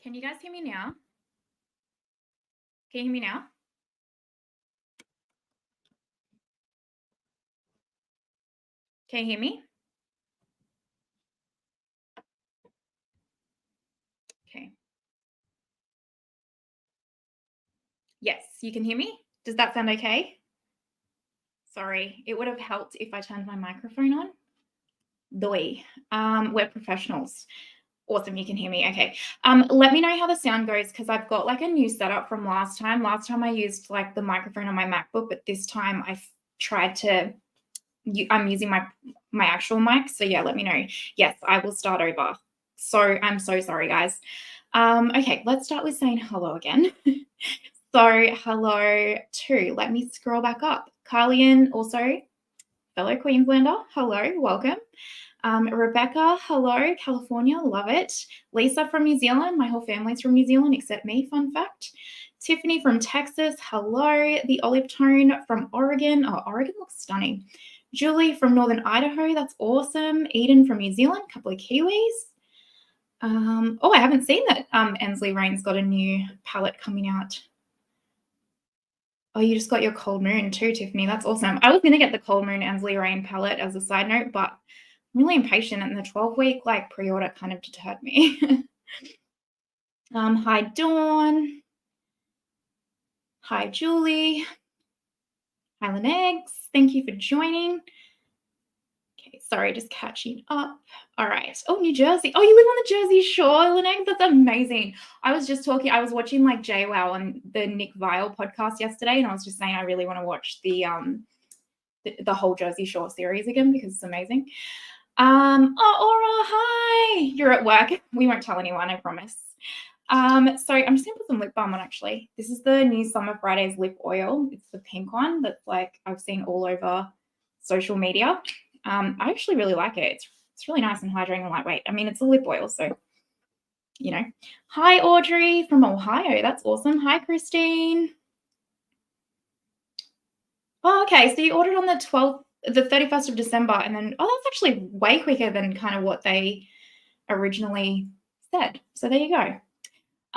Can you guys hear me now? Can you hear me now? Can you hear me? Okay. Yes, you can hear me? Does that sound okay? Sorry, it would have helped if I turned my microphone on. Doi. We're professionals. Awesome, you can hear me. Okay. Let me know how the sound goes because I've got like a new setup from last time. Last time I used like the microphone on my MacBook, but this time I've tried to, I'm using my actual mic. So yeah, let me know. Yes, I will start over. So I'm so sorry, guys. Okay, let's start with saying hello again. So hello to, let me scroll back up. Carlian, also fellow Queenslander, hello, welcome. Rebecca, hello, California, love it. Lisa from New Zealand, my whole family's from New Zealand except me, fun fact. Tiffany from Texas, hello. The Olive Tone from Oregon, oh, Oregon looks stunning. Julie from Northern Idaho, that's awesome. Eden from New Zealand, a couple of Kiwis. Oh, I haven't seen that Ensley Rain's got a new palette coming out. Oh, you just got your Cold Moon too, Tiffany. That's awesome. I was going to get the Cold Moon Ensley Rain palette as a side note, but I'm really impatient and the 12-week like pre-order kind of deterred me. Hi, Dawn. Hi, Julie. Hi, Lenex. Thank you for joining. Okay, sorry, just catching up. All right. Oh, New Jersey. Oh, you live on the Jersey Shore, Lenex? That's amazing. I was just talking, I was watching like JWoww on the Nick Viall podcast yesterday, and I was just saying I really want to watch the whole Jersey Shore series again because it's amazing. Oh, Aura, hi. You're at work. We won't tell anyone, I promise. So I'm just gonna put some lip balm on actually. This is the new Summer Fridays lip oil. It's the pink one that's like I've seen all over social media. I actually really like it. It's really nice and hydrating and lightweight. I mean, it's a lip oil, so, you know. Hi, Audrey from Ohio. That's awesome. Hi, Christine. Oh, okay. So you ordered on the 31st of December, and then, oh, that's actually way quicker than kind of what they originally said. So there you go.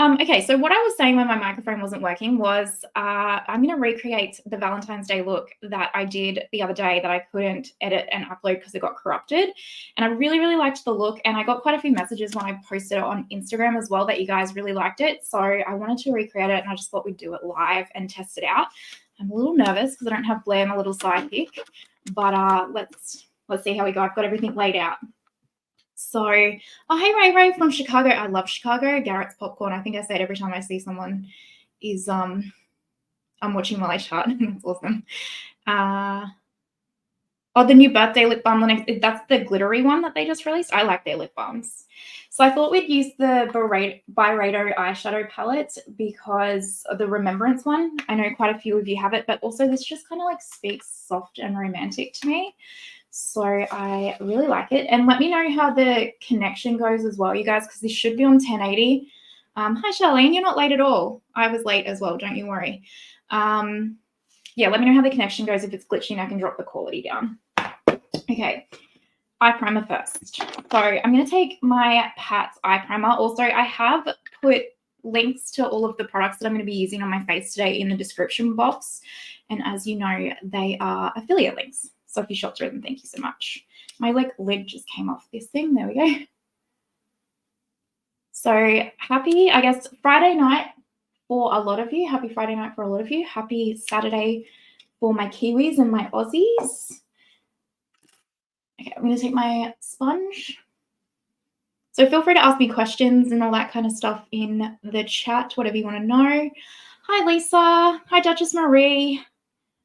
Okay, so what I was saying when my microphone wasn't working was I'm going to recreate the Valentine's Day look that I did the other day that I couldn't edit and upload because it got corrupted. And I really, really liked the look. And I got quite a few messages when I posted it on Instagram as well that you guys really liked it. So I wanted to recreate it and I just thought we'd do it live and test it out. I'm a little nervous because I don't have Blair, my little sidekick. But let's see how we go. I've got everything laid out. So, oh, hey, Ray from Chicago. I love Chicago. Garrett's Popcorn. I think I say it every time I see someone is, I'm watching while I chat. That's awesome. Oh, the new birthday lip balm. That's the glittery one that they just released. I like their lip balms. So I thought we'd use the Byredo eyeshadow palette because of the Remembrance one. I know quite a few of you have it, but also this just kind of like speaks soft and romantic to me. So I really like it. And let me know how the connection goes as well, you guys, because this should be on 1080. Hi, Charlene. You're not late at all. I was late as well. Don't you worry. Yeah, let me know how the connection goes. If it's glitching, I can drop the quality down. Okay. Eye primer first. So I'm going to take my Pat's eye primer. Also, I have put links to all of the products that I'm going to be using on my face today in the description box. And as you know, they are affiliate links. So if you shop through them, thank you so much. My like lid just came off this thing. There we go. So happy, I guess, Friday night for a lot of you. Happy Friday night for a lot of you. Happy Saturday for my Kiwis and my Aussies. Okay, I'm going to take my sponge. So feel free to ask me questions and all that kind of stuff in the chat, whatever you want to know. Hi, Lisa. Hi, Duchess Marie.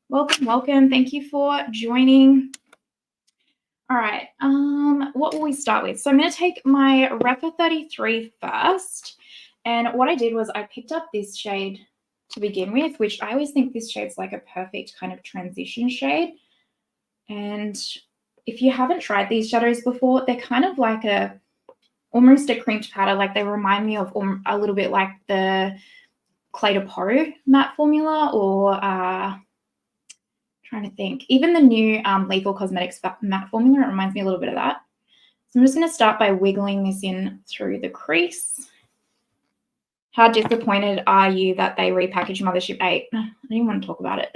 Welcome, welcome. Thank you for joining. All right, what will we start with? So I'm going to take my Refa 33 first. And what I did was I picked up this shade to begin with, which I always think this shade's like a perfect kind of transition shade. And if you haven't tried these shadows before, they're kind of like almost a crimped powder. Like they remind me of a little bit like the Clay to Pore matte formula or trying to think. Even the new Lethal Cosmetics matte formula, it reminds me a little bit of that. So I'm just going to start by wiggling this in through the crease. How disappointed are you that they repackaged Mothership 8? I don't even want to talk about it.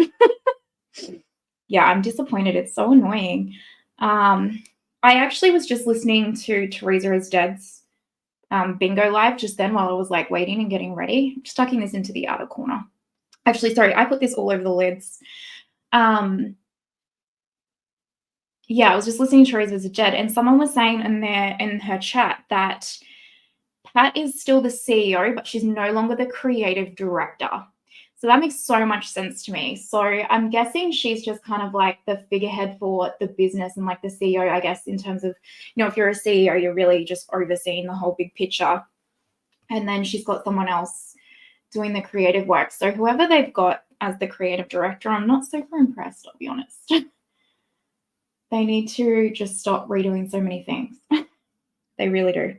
Yeah, I'm disappointed. It's so annoying. I actually was just listening to Teresa is Dead's bingo live just then while I was like waiting and getting ready. I'm just tucking this into the outer corner. Actually, sorry, I put this all over the lids. Yeah, I was just listening to Teresa is Dead, and someone was saying in her chat that Pat is still the CEO, but she's no longer the creative director. So that makes so much sense to me. So I'm guessing she's just kind of like the figurehead for the business and like the CEO, I guess, in terms of, you know, if you're a CEO, you're really just overseeing the whole big picture. And then she's got someone else doing the creative work. So whoever they've got as the creative director, I'm not super impressed, I'll be honest. They need to just stop redoing so many things. They really do.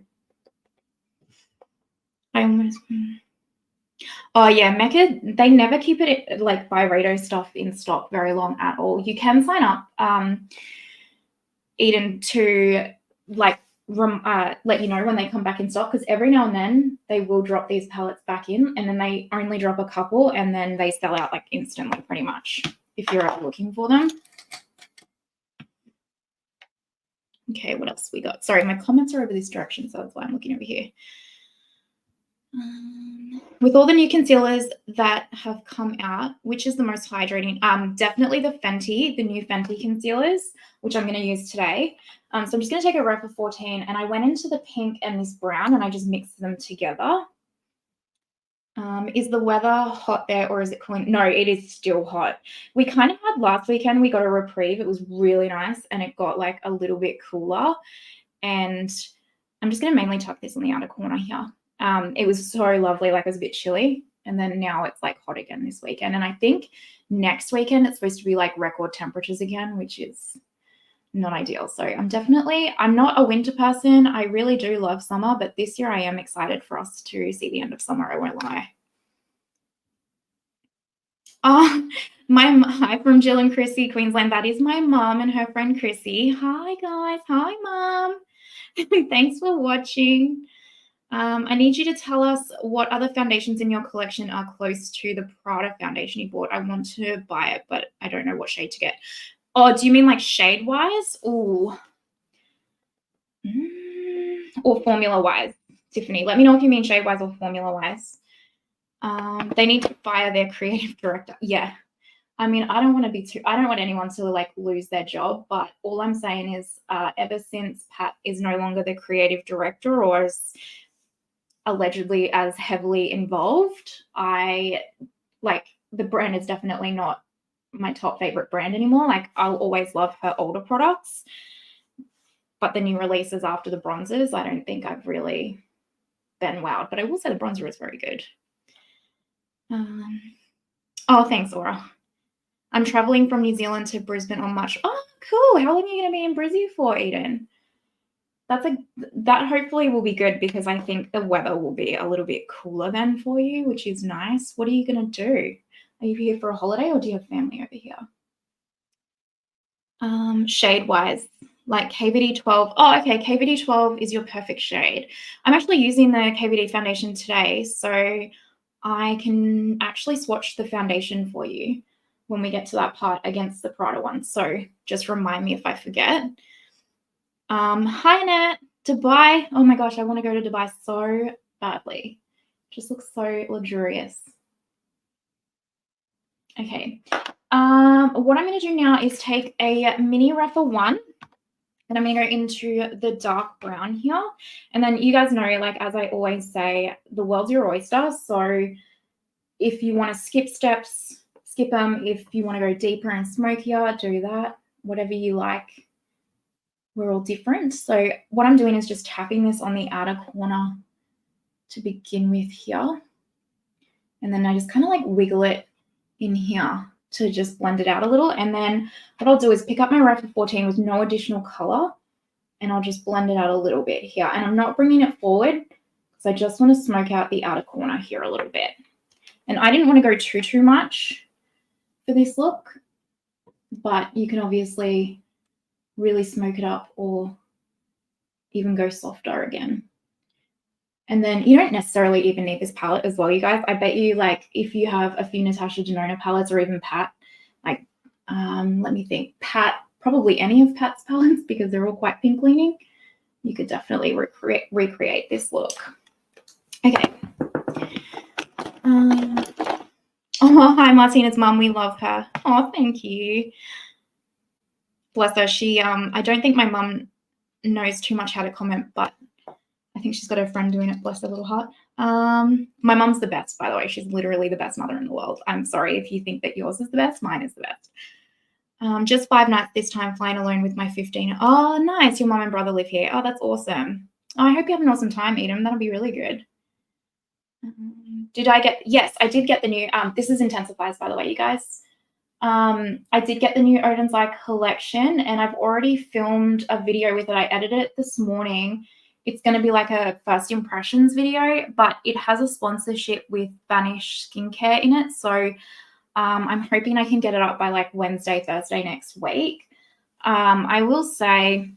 Oh yeah, Mecca, they never keep it like Byredo stuff in stock very long at all. You can sign up, Eden, to like let you know when they come back in stock, because every now and then they will drop these palettes back in, and then they only drop a couple and then they sell out like instantly pretty much if you're ever looking for them. Okay, what else we got? Sorry, my comments are over this direction, so that's why I'm looking over here. With all the new concealers that have come out, which is the most hydrating? Definitely the Fenty, the new Fenty concealers, which I'm going to use today. So I'm just going to take a Rep of 14, and I went into the pink and this brown, and I just mixed them together. Is the weather hot there, or is it cooling? No, it is still hot. We kind of had last weekend, we got a reprieve. It was really nice, and it got like a little bit cooler. And I'm just going to mainly tuck this on the outer corner here. It was so lovely, like it was a bit chilly, and then now it's like hot again this weekend. And I think next weekend it's supposed to be like record temperatures again, which is not ideal. So I'm not a winter person. I really do love summer, but this year I am excited for us to see the end of summer, I won't lie. Oh, hi from Jill and Chrissy, Queensland. That is my mom and her friend Chrissy. Hi guys. Hi mom. Thanks for watching. I need you to tell us what other foundations in your collection are close to the Prada foundation you bought. I want to buy it, but I don't know what shade to get. Oh, do you mean like shade-wise? Ooh. Or formula-wise, Tiffany? Let me know if you mean shade-wise or formula-wise. They need to fire their creative director. Yeah. I mean, I don't want anyone to like lose their job, but all I'm saying is ever since Pat is no longer the creative director or is allegedly as heavily involved, the brand is definitely not my top favorite brand anymore. Like I'll always love her older products, but the new releases after the bronzers, I don't think I've really been wowed, but I will say the bronzer is very good. Oh, thanks, Aura. I'm traveling from New Zealand to Brisbane on March. Oh, cool. How long are you going to be in Brizzy for, Eden? That hopefully will be good, because I think the weather will be a little bit cooler then for you, which is nice. What are you going to do? Are you here for a holiday or do you have family over here? Shade-wise, like KVD 12. Oh, okay. KVD 12 is your perfect shade. I'm actually using the KVD foundation today, so I can actually swatch the foundation for you when we get to that part against the Prada one. So just remind me if I forget. Hi, Nat. Dubai. Oh my gosh, I want to go to Dubai so badly. Just looks so luxurious. Okay. What I'm going to do now is take a mini Rapper 1, and I'm going to go into the dark brown here. And then you guys know, like, as I always say, the world's your oyster. So if you want to skip steps, skip them. If you want to go deeper and smokier, do that. Whatever you like. We're all different. So what I'm doing is just tapping this on the outer corner to begin with here. And then I just kind of like wiggle it in here to just blend it out a little. And then what I'll do is pick up my Rapper 14 with no additional color, and I'll just blend it out a little bit here. And I'm not bringing it forward because I just want to smoke out the outer corner here a little bit. And I didn't want to go too much for this look, but you can obviously really smoke it up or even go softer again. And then you don't necessarily even need this palette as well, you guys. I bet you, like, if you have a few Natasha Denona palettes or even Pat, like, let me think, Pat, probably any of Pat's palettes because they're all quite pink leaning, you could definitely recreate this look. Okay. Oh, hi, Martina's mum. We love her. Oh, thank you. Bless her. She, I don't think my mum knows too much how to comment, but I think she's got her friend doing it. Bless her little heart. My mum's the best, by the way. She's literally the best mother in the world. I'm sorry if you think that yours is the best. Mine is the best. Just 5 nights this time, flying alone with my 15. Oh, nice. Your mum and brother live here. Oh, that's awesome. Oh, I hope you have an awesome time, Eden. That'll be really good. Did I get, yes, I did get the new, this is Intensifeyes, by the way, you guys. I did get the new Odin's Eye collection, and I've already filmed a video with it. I edited it this morning. It's going to be like a first impressions video, but it has a sponsorship with Vanish Skincare in it. So I'm hoping I can get it up by like Wednesday, Thursday next week. I will say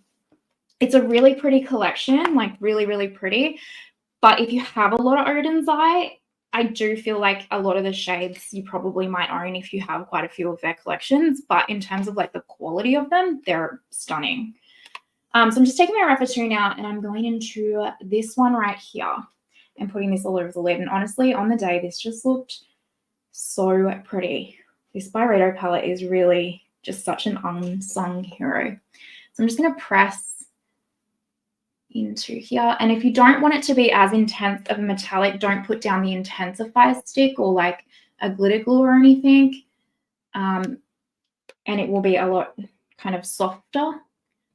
it's a really pretty collection, like really, really pretty. But if you have a lot of Odin's Eye, I do feel like a lot of the shades you probably might own if you have quite a few of their collections. But in terms of like the quality of them, they're stunning. So I'm just taking my Refer 2 now, and I'm going into this one right here and putting this all over the lid. And honestly, on the day, this just looked so pretty. This Byredo palette is really just such an unsung hero. So I'm just going to press into here. And if you don't want it to be as intense of a metallic, don't put down the Intensifeyes stick or like a glitter glue or anything. And it will be a lot kind of softer.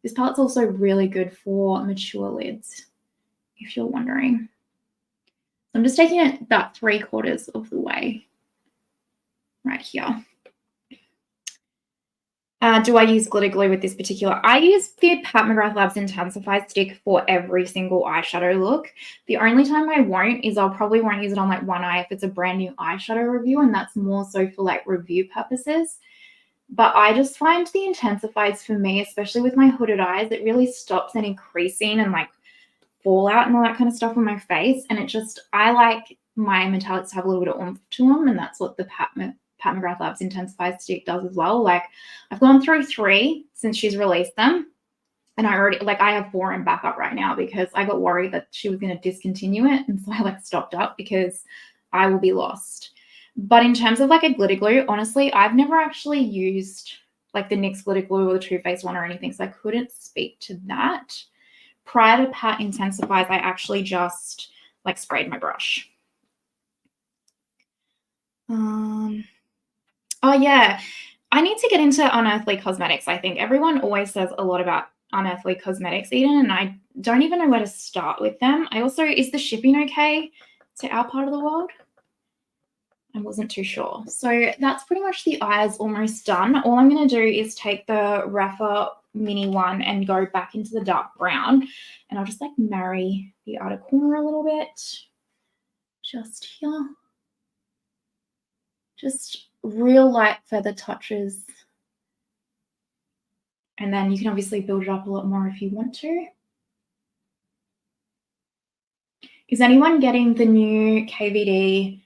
This palette's also really good for mature lids, if you're wondering. So I'm just taking it about 3/4 of the way right here. Do I use glitter glue with this particular? I use the Pat McGrath Labs Intensify stick for every single eyeshadow look. The only time I won't is I'll probably won't use it on like one eye if it's a brand new eyeshadow review, and that's more so for like review purposes. But I just find the Intensifeyes for me, especially with my hooded eyes, it really stops any creasing and like fallout and all that kind of stuff on my face. And it just, I like my metallics to have a little bit of oomph to them, and that's what the Pat McGrath Labs Intensify stick does as well. Like I've gone through 3 since she's released them, and I already, like I have 4 in backup right now because I got worried that she was going to discontinue it, and so I like stocked up because I will be lost. But in terms of like a glitter glue, honestly, I've never actually used like the NYX glitter glue or the Too Faced one or anything, so I couldn't speak to that. Prior to Pat Intensifeyes, I actually just like sprayed my brush. Oh yeah, I need to get into Unearthly Cosmetics. I think everyone always says a lot about Unearthly Cosmetics, Eden, and I don't even know where to start with them. I also, is the shipping okay to our part of the world? I wasn't too sure. So that's pretty much the eyes almost done. All I'm going to do is take the Refer mini one and go back into the dark brown, and I'll just like marry the outer corner a little bit. Just here. Just real light feather touches. And then you can obviously build it up a lot more if you want to. Is anyone getting the new KVD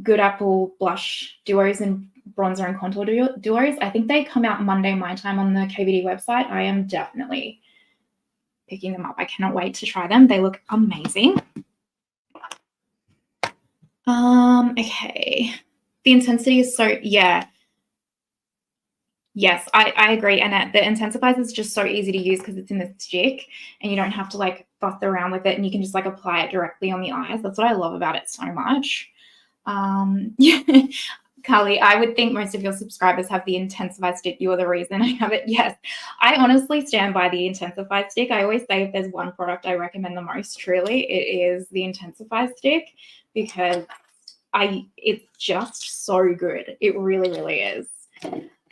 Good Apple blush duos and bronzer and contour duos? I think they come out Monday my time on the KVD website. I am definitely picking them up. I cannot wait to try them. They look amazing. Okay. The intensity is so, yeah. Yes, I agree. And the Intensifeyes is just so easy to use because it's in the stick and you don't have to like fuss around with it, and you can just like apply it directly on the eyes. That's what I love about it so much. Yeah. Carly, I would think most of your subscribers have the Intensify stick. You are the reason I have it. Yes, I honestly stand by the Intensify stick. I always say if there's one product I recommend the most, truly, it is the Intensify stick, because it's just so good. It really, really is.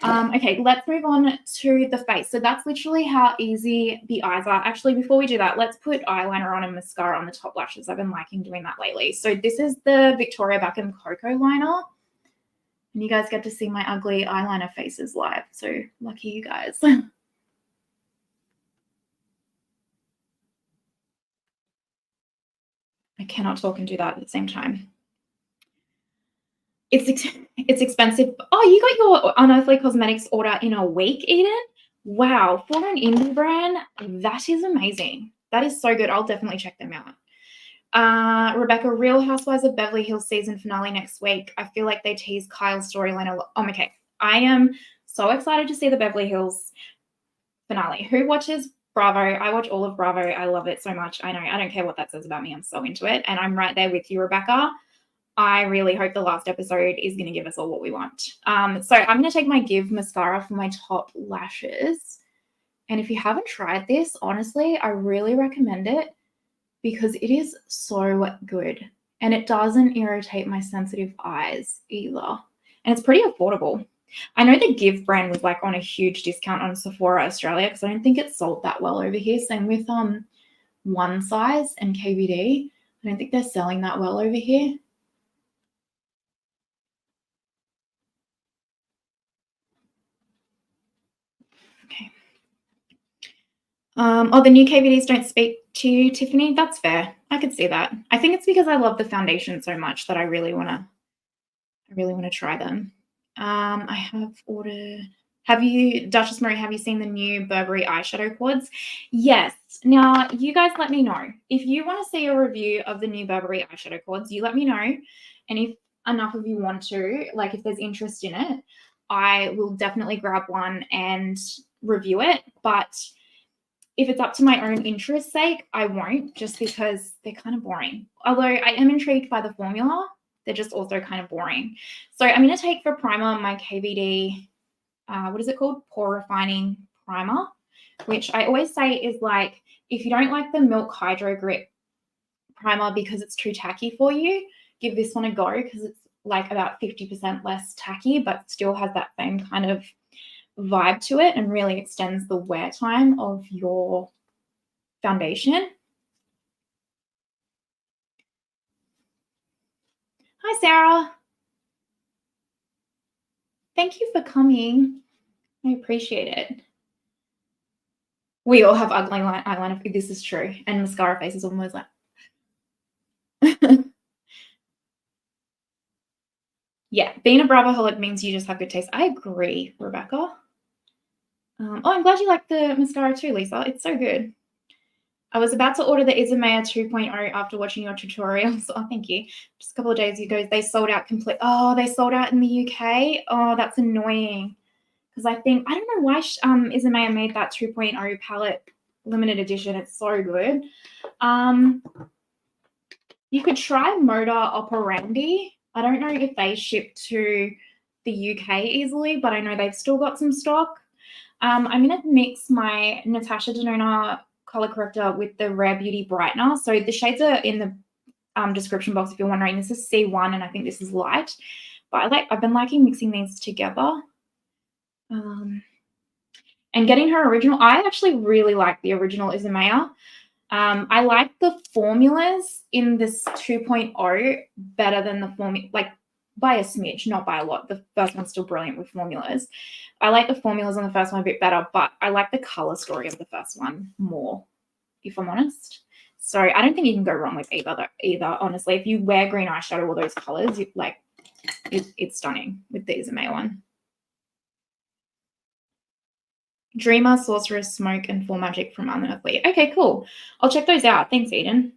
Okay, let's move on to the face. So that's literally how easy the eyes are. Actually, before we do that, let's put eyeliner on and mascara on the top lashes. I've been liking doing that lately. So this is the Victoria Beckham Cocoa Liner. And you guys get to see my ugly eyeliner faces live. So lucky you guys. cannot talk and do that at the same time. It's expensive. Oh, you got your Unearthly Cosmetics order in a week, Eden? Wow, for an indie brand, that is amazing. That is so good. I'll definitely check them out. Rebecca, Real Housewives of Beverly Hills season finale next week. I feel like they tease Kyle's storyline a lot. Oh, okay. I am so excited to see the Beverly Hills finale. Who watches Bravo? I watch all of Bravo. I love it so much. I know. I don't care what that says about me. I'm so into it. And I'm right there with you, Rebecca. I really hope the last episode is going to give us all what we want. So I'm going to take my Gxve mascara for my top lashes. And if you haven't tried this, honestly, I really recommend it because it is so good. And it doesn't irritate my sensitive eyes either. And it's pretty affordable. I know the Gxve brand was like on a huge discount on Sephora Australia because I don't think it sold that well over here. Same with One Size and KVD. I don't think they're selling that well over here. Okay. Oh, the new KVDs don't speak to you, Tiffany. That's fair. I could see that. I think it's because I love the foundation so much that I really want to try them. I have ordered. Duchess Marie, have you seen the new Burberry eyeshadow quads? Yes. Now, you guys let me know. If you want to see a review of the new Burberry eyeshadow quads, you let me know. And if enough of you want to, like if there's interest in it, I will definitely grab one and review it. But if it's up to my own interest's sake, I won't, just because they're kind of boring. Although I am intrigued by the formula, they're just also kind of boring. So I'm going to take for primer my KVD, what is it called? Pore-Refining Primer, which I always say is like, if you don't like the Milk Hydro Grip primer because it's too tacky for you, give this one a go because it's like about 50% less tacky, but still has that same kind of vibe to it and really extends the wear time of your foundation. Hi, Sarah. Thank you for coming. I appreciate it. We all have ugly eyeliner. This is true. And mascara faces almost like. Yeah, being a Bravoholic means you just have good taste. I agree, Rebecca. Oh, I'm glad you like the mascara too, Lisa. It's so good. I was about to order the Isomea 2.0 after watching your tutorials. Oh, thank you. Just a couple of days ago, they sold out complete. Oh, they sold out in the UK. Oh, that's annoying. Because I don't know why Isomea made that 2.0 palette limited edition. It's so good. You could try Moda Operandi. I don't know if they ship to the UK easily, but I know they've still got some stock. I'm going to mix my Natasha Denona color corrector with the Rare Beauty Brightener. So the shades are in the description box if you're wondering. This is C1 and I think this is light. But I've been liking mixing these together. And getting her original. I actually really like the original Isomea. I like the formulas in this 2.0 better than the formula, like by a smidge, not by a lot. The first one's still brilliant with formulas. I like the formulas on the first one a bit better, but I like the color story of the first one more, if I'm honest. So I don't think you can go wrong with either. Honestly, if you wear green eyeshadow or those colors, it's stunning with the Isomea one. Dreamer, Sorceress, Smoke, and Full Magic from Unearthly. Okay, cool. I'll check those out. Thanks, Eden.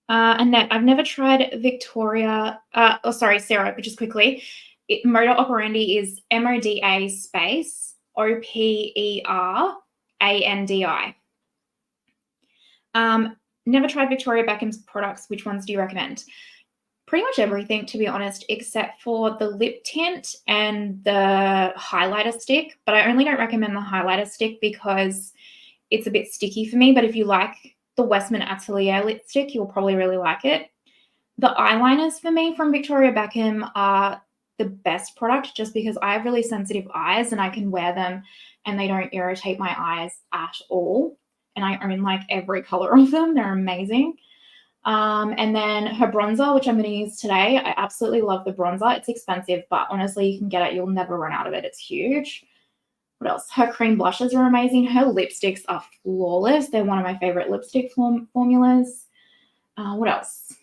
Annette, I've never tried Sarah, but just quickly. Moda Operandi is MODA space OPERANDI. Never tried Victoria Beckham's products. Which ones do you recommend? Pretty much everything, to be honest, except for the lip tint and the highlighter stick. But I only don't recommend the highlighter stick because it's a bit sticky for me. But if you like the Westman Atelier lipstick, you'll probably really like it. The eyeliners for me from Victoria Beckham are the best product just because I have really sensitive eyes and I can wear them and they don't irritate my eyes at all. And I own like every color of them. They're amazing. And then her bronzer, which I'm going to use today. I absolutely love the bronzer. It's expensive, but honestly, you can get it. You'll never run out of it. It's huge. What else? Her cream blushes are amazing. Her lipsticks are flawless. They're one of my favorite lipstick formulas. What else?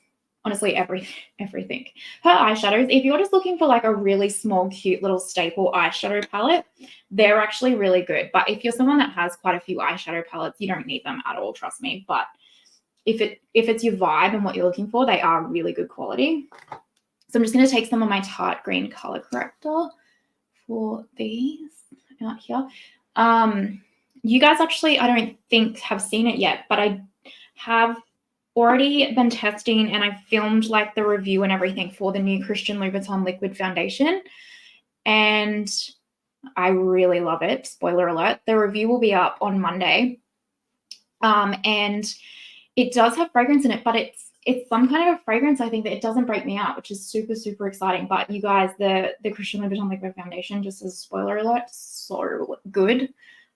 Honestly, everything. Her eyeshadows, if you're just looking for like a really small, cute little staple eyeshadow palette, they're actually really good. But if you're someone that has quite a few eyeshadow palettes, you don't need them at all, trust me. But if it's your vibe and what you're looking for, they are really good quality. So I'm just going to take some of my Tarte Green Color Corrector for these out here. You guys actually, I don't think have seen it yet, but I have already been testing and I filmed like the review and everything for the new Christian Louboutin liquid foundation, and I really love it. Spoiler alert, the review will be up on Monday, and it does have fragrance in it, but it's some kind of a fragrance, I think, that it doesn't break me out, which is super, super exciting. But you guys, the Christian Louboutin liquid foundation, just as a spoiler alert, so good.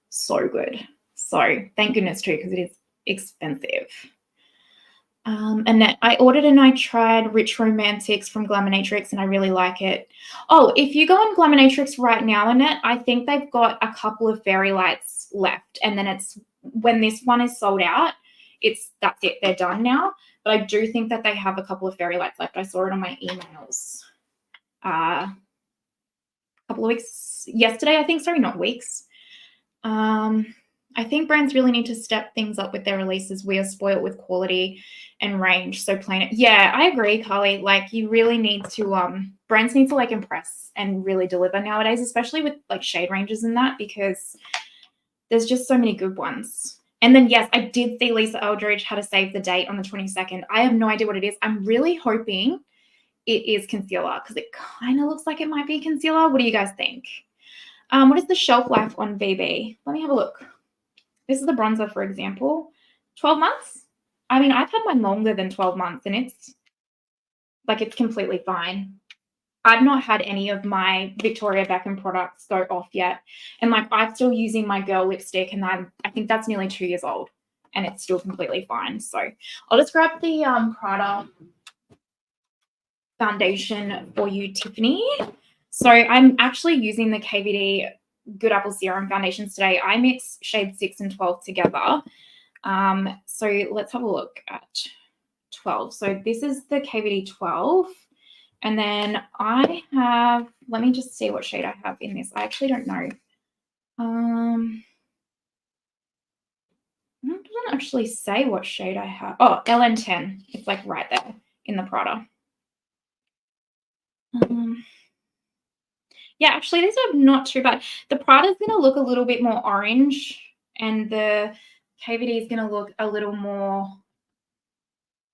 So thank goodness too, because it is expensive. And then I ordered and I tried Rich Romantics from Glaminatrix, and I really like it. Oh, if you go on Glaminatrix right now, Annette, I think they've got a couple of fairy lights left, and then it's when this one is sold out, that's it, they're done now. But I do think that they have a couple of fairy lights left. I saw it on my emails a couple of weeks yesterday, I think. Sorry, not weeks. I think brands really need to step things up with their releases. We are spoiled with quality and range, so plain it. Yeah, I agree, Carly. Like, you really need to brands need to like impress and really deliver nowadays, especially with like shade ranges and that, because there's just so many good ones. And then yes, I did see Lisa Eldridge had a save the date on the 22nd. I have no idea what it is. I'm really hoping it is concealer, because it kind of looks like it might be concealer. What do you guys think? What is the shelf life on VB? Let me have a look. This is the bronzer, for example. 12 months? I mean, I've had mine longer than 12 months, and it's completely fine. I've not had any of my Victoria Beckham products go off yet. And like, I'm still using my girl lipstick, and I think that's nearly 2 years old, and it's still completely fine. So I'll just grab the Prada foundation for you, Tiffany. So I'm actually using the KVD Good Apple Serum foundations today. I mix shades 6 and 12 together. So let's have a look at 12. So this is the KVD 12. And then I have, let me just see what shade I have in this. I actually don't know. It doesn't actually say what shade I have. Oh, LN10. It's like right there in the Prada. Yeah, actually, these are not too bad. The Prada is going to look a little bit more orange, and the KVD is going to look a little more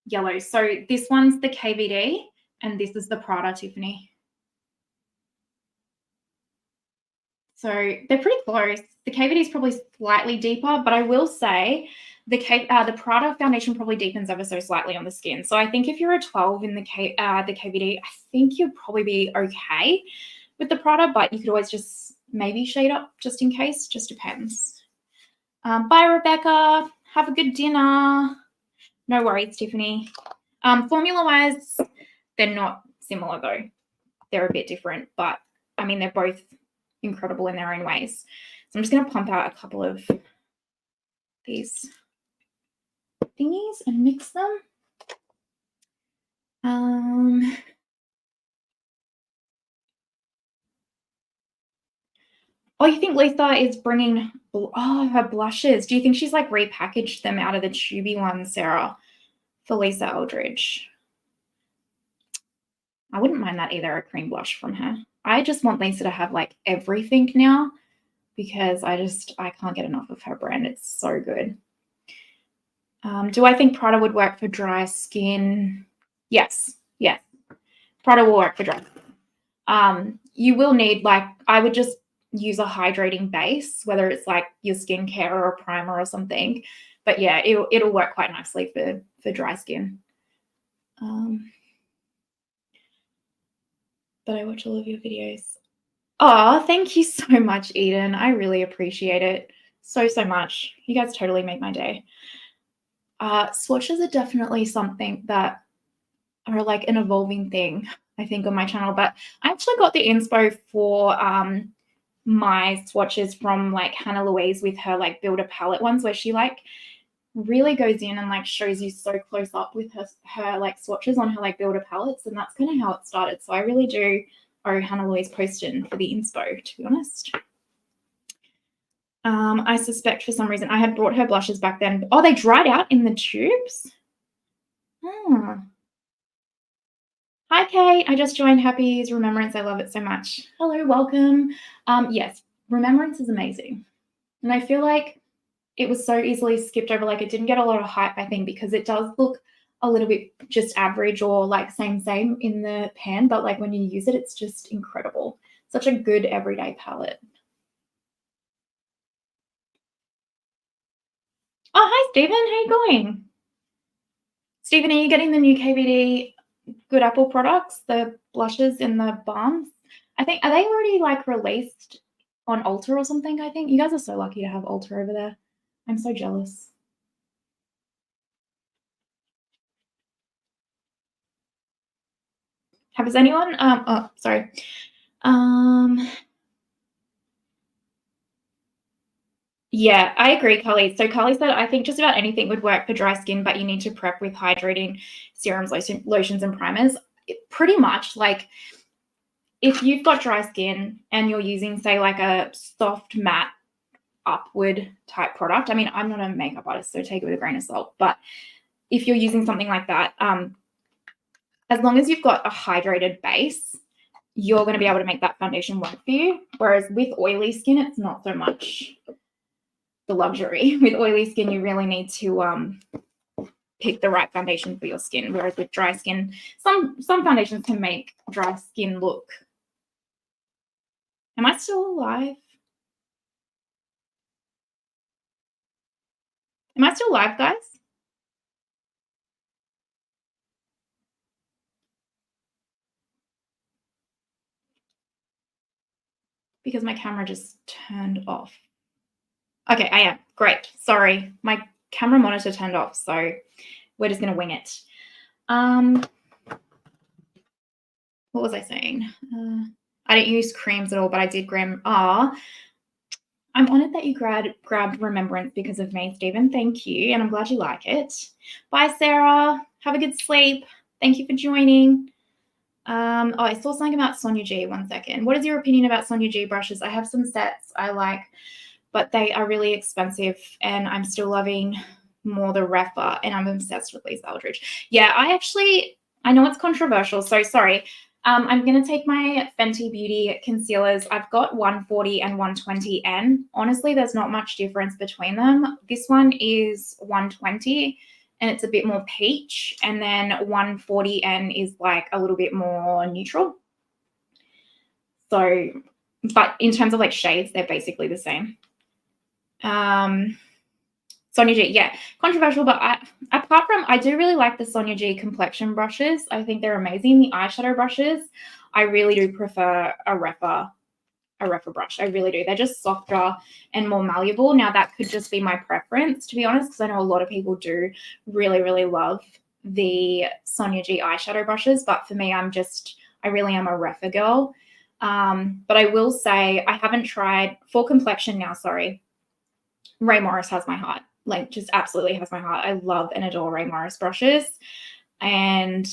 yellow. So this one's the KVD, and this is the Prada, Tiffany. So they're pretty close. The KVD is probably slightly deeper, but I will say the Prada foundation probably deepens ever so slightly on the skin. So I think if you're a 12 in the KVD, I think you'd probably be okay with the Prada, but you could always just maybe shade up just in case. Just depends. Bye, Rebecca. Have a good dinner. No worries, Tiffany. Formula-wise, they're not similar though. They're a bit different, but I mean, they're both incredible in their own ways. So I'm just going to pump out a couple of these thingies and mix them. Oh, you think Lisa is bringing her blushes? Do you think she's like repackaged them out of the tubey ones, Sarah, for Lisa Eldridge? I wouldn't mind that either, a cream blush from her. I just want Lisa to have like everything now, because I can't get enough of her brand. It's so good. Do I think Prada would work for dry skin? Yes. Yeah. Prada will work for dry skin. You will need, like, I would just use a hydrating base, whether it's like your skincare or a primer or something. But yeah, it'll work quite nicely for dry skin. But I watch all of your videos. Oh, thank you so much, Eden. I really appreciate it so much. You guys totally make my day. Swatches are definitely something that are like an evolving thing, I think, on my channel. But I actually got the inspo for my swatches from like Hannah Louise with her like Builder palette ones, where she like really goes in and like shows you so close up with her like swatches on her like builder palettes, and that's kind of how it started. So I really do owe Hannah Louise Poston for the inspo, to be honest. I suspect for some reason I had brought her blushes back then. Oh, they dried out in the tubes? Oh. Hi, Kate. I just joined. Happy Remembrance. I love it so much. Hello, welcome. Yes, Remembrance is amazing. And I feel like it was so easily skipped over. Like, it didn't get a lot of hype, I think, because it does look a little bit just average or like same in the pan. But like when you use it, it's just incredible. Such a good everyday palette. Oh, hi, Stephen. How you going? Stephen, are you getting the new KVD Good Apple products, the blushes and the balms? I think, are they already like released on Ulta or something? I think you guys are so lucky to have Ulta over there. I'm so jealous. Has anyone? Oh, sorry. Yeah, I agree, Carly. So Carly said, I think just about anything would work for dry skin, but you need to prep with hydrating serums, lotions, and primers. Pretty much, like, if you've got dry skin and you're using, say, like a soft matte upward type product, I mean, I'm not a makeup artist, so take it with a grain of salt, but if you're using something like that, as long as you've got a hydrated base, you're going to be able to make that foundation work for you. Whereas with oily skin, it's not so much the luxury. With oily skin, you really need to pick the right foundation for your skin. Whereas with dry skin, some foundations can make dry skin look. Am I still alive? Am I still alive, guys? Because my camera just turned off. Okay, I am. Great. Sorry. My camera monitor turned off, so we're just going to wing it. What was I saying? I don't use creams at all, but I did I'm honoured that you grabbed Remembrance because of me, Stephen. Thank you, and I'm glad you like it. Bye, Sarah. Have a good sleep. Thank you for joining. Oh, I saw something about Sonia G. 1 second. What is your opinion about Sonia G brushes? I have some sets I like, but they are really expensive, and I'm still loving more the Refa, and I'm obsessed with Lisa Eldridge. Yeah, I know it's controversial, so sorry. I'm going to take my Fenty Beauty concealers. I've got 140 and 120N. Honestly, there's not much difference between them. This one is 120 and it's a bit more peach. And then 140N is like a little bit more neutral. So, but in terms of like shades, they're basically the same. Sonia G, yeah, controversial, but I do really like the Sonia G complexion brushes. I think they're amazing. The eyeshadow brushes, I really do prefer a Refa brush. I really do. They're just softer and more malleable. Now, that could just be my preference, to be honest, because I know a lot of people do really, really love the Sonia G eyeshadow brushes, but for me, I really am a Refa girl. But I will say I haven't tried, for complexion now, sorry, Ray Morris has my heart. Like, just absolutely has my heart. I love and adore Ray Morris brushes, and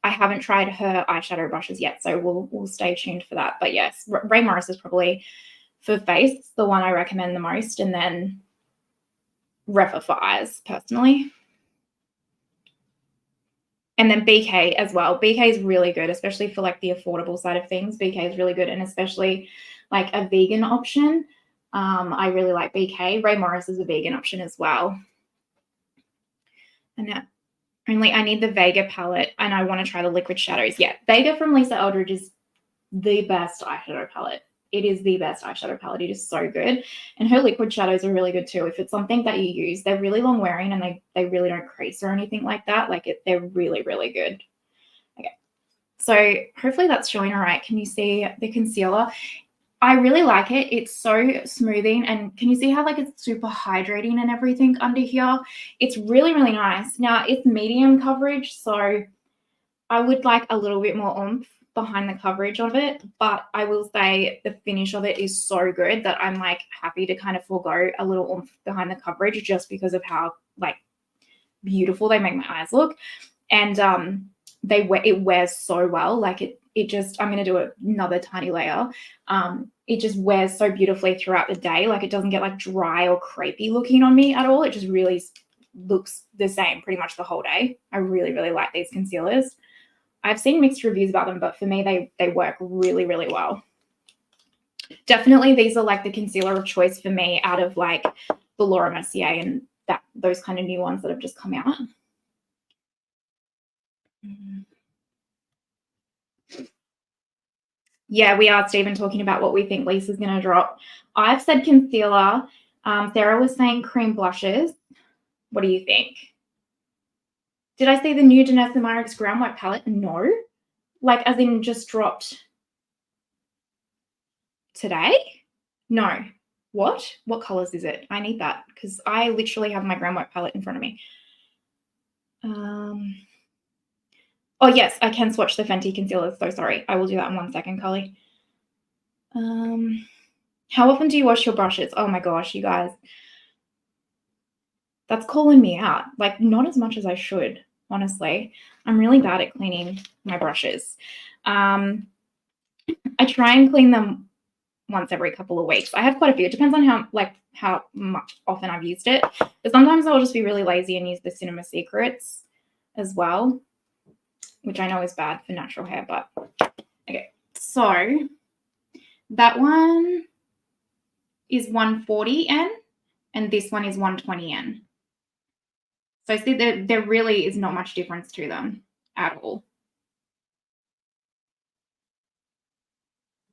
I haven't tried her eyeshadow brushes yet, so we'll stay tuned for that. But yes, Ray Morris is probably for face the one I recommend the most, and then Refa for eyes personally, and then BK as well. BK is really good, especially for like the affordable side of things. BK is really good, and especially like a vegan option. I really like BK. Ray Morris is a vegan option as well. And now, I need the Vega palette, and I want to try the liquid shadows. Yeah, Vega from Lisa Eldridge is the best eyeshadow palette. It is the best eyeshadow palette. It is so good. And her liquid shadows are really good too. If it's something that you use, they're really long wearing and they really don't crease or anything like that. They're really, really good. Okay. So hopefully that's showing all right. Can you see the concealer? I really like it. It's so smoothing, and can you see how like it's super hydrating and everything under here? It's really, really nice. Now it's medium coverage, so I would like a little bit more oomph behind the coverage of it, but I will say the finish of it is so good that I'm like happy to kind of forego a little oomph behind the coverage just because of how like beautiful. They make my eyes look, and it wears so well. Like it just, I'm going to do another tiny layer. It just wears so beautifully throughout the day. Like it doesn't get like dry or crepey looking on me at all. It just really looks the same pretty much the whole day. I really, really like these concealers. I've seen mixed reviews about them, but for me, they work really, really well. Definitely these are like the concealer of choice for me out of like the Laura Mercier and those kind of new ones that have just come out. Yeah, we are, Stephen, talking about what we think Lisa's going to drop. I've said concealer. Sarah was saying cream blushes. What do you think? Did I see the new Denona Myricks Ground White palette? No. Like, as in just dropped today? No. What? What colors is it? I need that because I literally have my Ground White palette in front of me. Oh, yes, I can swatch the Fenty concealers. So sorry. I will do that in 1 second, Carly. How often do you wash your brushes? Oh, my gosh, you guys. That's calling me out. Like, not as much as I should, honestly. I'm really bad at cleaning my brushes. I try and clean them once every couple of weeks. I have quite a few. It depends on how much often I've used it. But sometimes I'll just be really lazy and use the Cinema Secrets as well, which I know is bad for natural hair, but okay. So that one is 140 N and this one is 120 N. So see, there really is not much difference to them at all.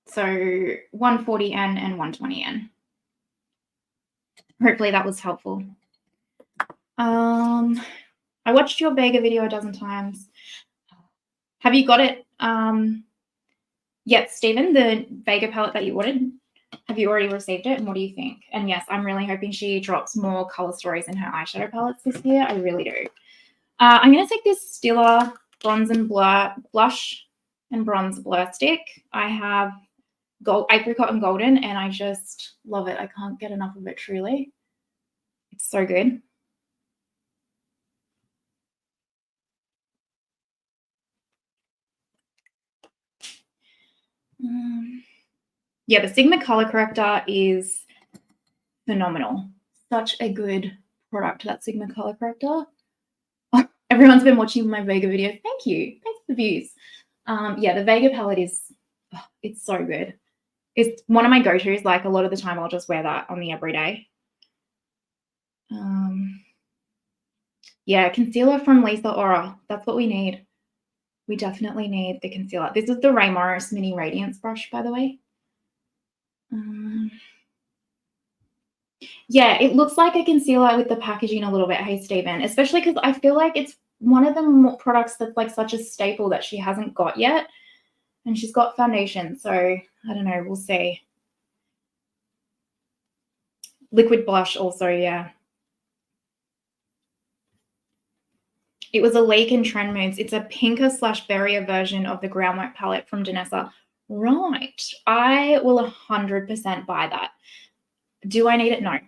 So 140 N and 120 N. Hopefully that was helpful. I watched your Vega video a dozen times. Have you got it? Yes, Stephen, the Vega palette that you ordered. Have you already received it? And what do you think? And yes, I'm really hoping she drops more color stories in her eyeshadow palettes this year. I really do. I'm going to take this Stila Bronze and Blur Blush and Bronze Blur Stick. I have Apricot and Golden, and I just love it. I can't get enough of it, truly. It's so good. Yeah, the Sigma Color Corrector is phenomenal. Such a good product, that Sigma Color Corrector. Oh, everyone's been watching my Vega video. Thank you. Thanks for the views. Yeah, the Vega palette is, it's so good. It's one of my go-tos. Like a lot of the time I'll just wear that on the everyday. Yeah, concealer from Lisa Aura. That's what we need. We definitely need the concealer. This is the Ray Morris Mini Radiance brush, by the way. Yeah, it looks like a concealer with the packaging a little bit. Hey, Stephen, especially because I feel like it's one of the products that's like such a staple that she hasn't got yet. And she's got foundation. So I don't know. We'll see. Liquid blush also, yeah. It was a leak in Trend Moods. It's a pinker / berrier version of the Ground White palette from Denona. Right. I will 100% buy that. Do I need it? No.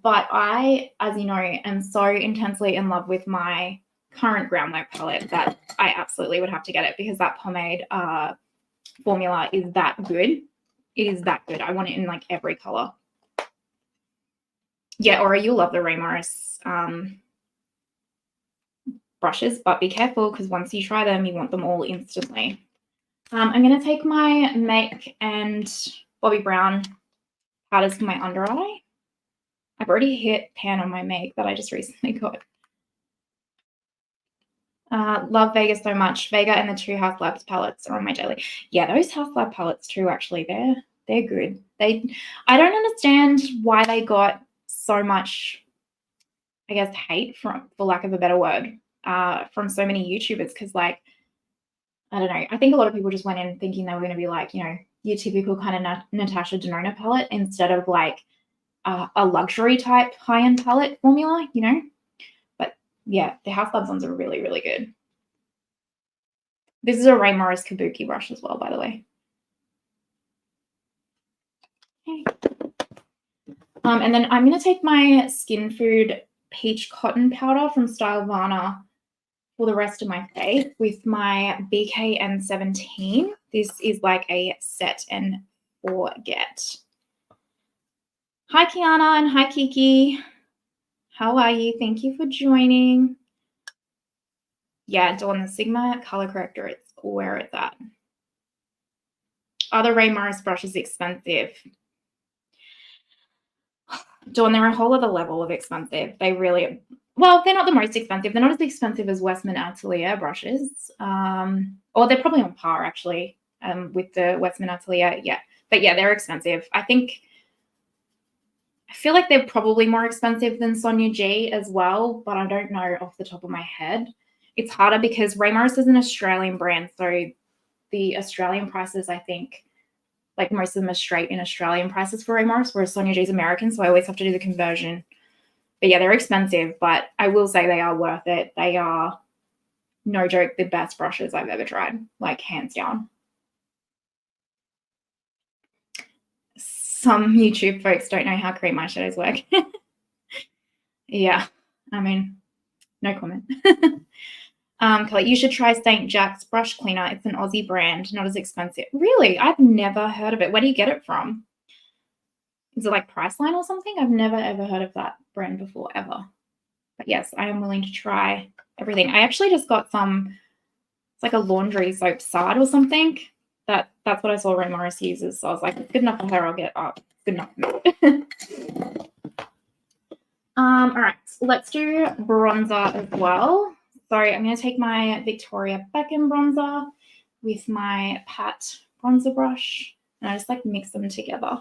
But I, as you know, am so intensely in love with my current Ground White palette that I absolutely would have to get it because that pomade formula is that good. It is that good. I want it in like every color. Yeah, Aura, you'll love the Ray Morris brushes, but be careful because once you try them, you want them all instantly. I'm going to take my MAC and Bobbi Brown powders for my under eye. I've already hit pan on my MAC that I just recently got. Love Vega so much. Vega and the 2 House Labs palettes are on my daily. Yeah, those House Lab palettes too, actually, they're good. I don't understand why they got so much, I guess, hate for lack of a better word, from so many YouTubers because, like, I don't know. I think a lot of people just went in thinking they were going to be like, you know, your typical kind of Natasha Denona palette instead of like a luxury type high-end palette formula, you know. But yeah, the House Labs ones are really, really good. This is a Ray Morris Kabuki brush as well, by the way. Okay. And then I'm going to take my Skin Food peach cotton powder from Stylovana for the rest of my face with my BKN17. This is like a set and forget. Hi, Kiana, and hi, Kiki. How are you? Thank you for joining. Yeah, Dawn, the Sigma color corrector, it's where it's at. Are the Ray Morris brushes expensive? Dawn, they're a whole other level of expensive. They really, well, they're not the most expensive. They're not as expensive as Westman Atelier brushes. Or they're probably on par, actually, with the Westman Atelier. Yeah, but yeah, they're expensive. I feel like they're probably more expensive than Sonia G as well, but I don't know off the top of my head. It's harder because Ray Morris is an Australian brand, so the Australian prices, I think, like most of them are straight in Australian prices for Ray Morris, whereas Sonia G is American, so I always have to do the conversion. But yeah, they're expensive, but I will say they are worth it. They are, no joke, the best brushes I've ever tried, like hands down. Some YouTube folks don't know how cream eyeshadows work. Yeah, I mean, no comment. Kelly, you should try St. Jack's brush cleaner. It's an Aussie brand, not as expensive. Really? I've never heard of it. Where do you get it from? Is it like Priceline or something? I've never ever heard of that brand before, ever. But yes, I am willing to try everything. I actually just got some, it's like a laundry soap Sard or something. That's what I saw Ray Morris uses. So I was like, it's good enough for her, I'll get it up. Good enough for me. All right, let's do bronzer as well. So I'm going to take my Victoria Beckham bronzer with my Pat bronzer brush, and I just like mix them together.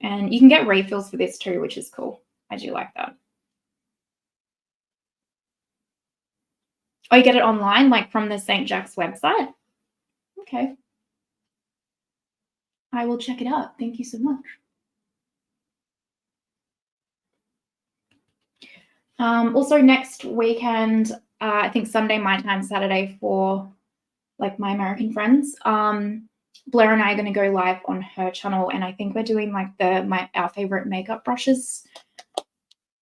And you can get refills for this too, which is cool. I do like that. Oh, you get it online, like from the St. Jack's website? Okay. I will check it out. Thank you so much. Also next weekend, I think Sunday my time, Saturday for like my American friends, Blair and I are going to go live on her channel, and I think we're doing like our favorite makeup brushes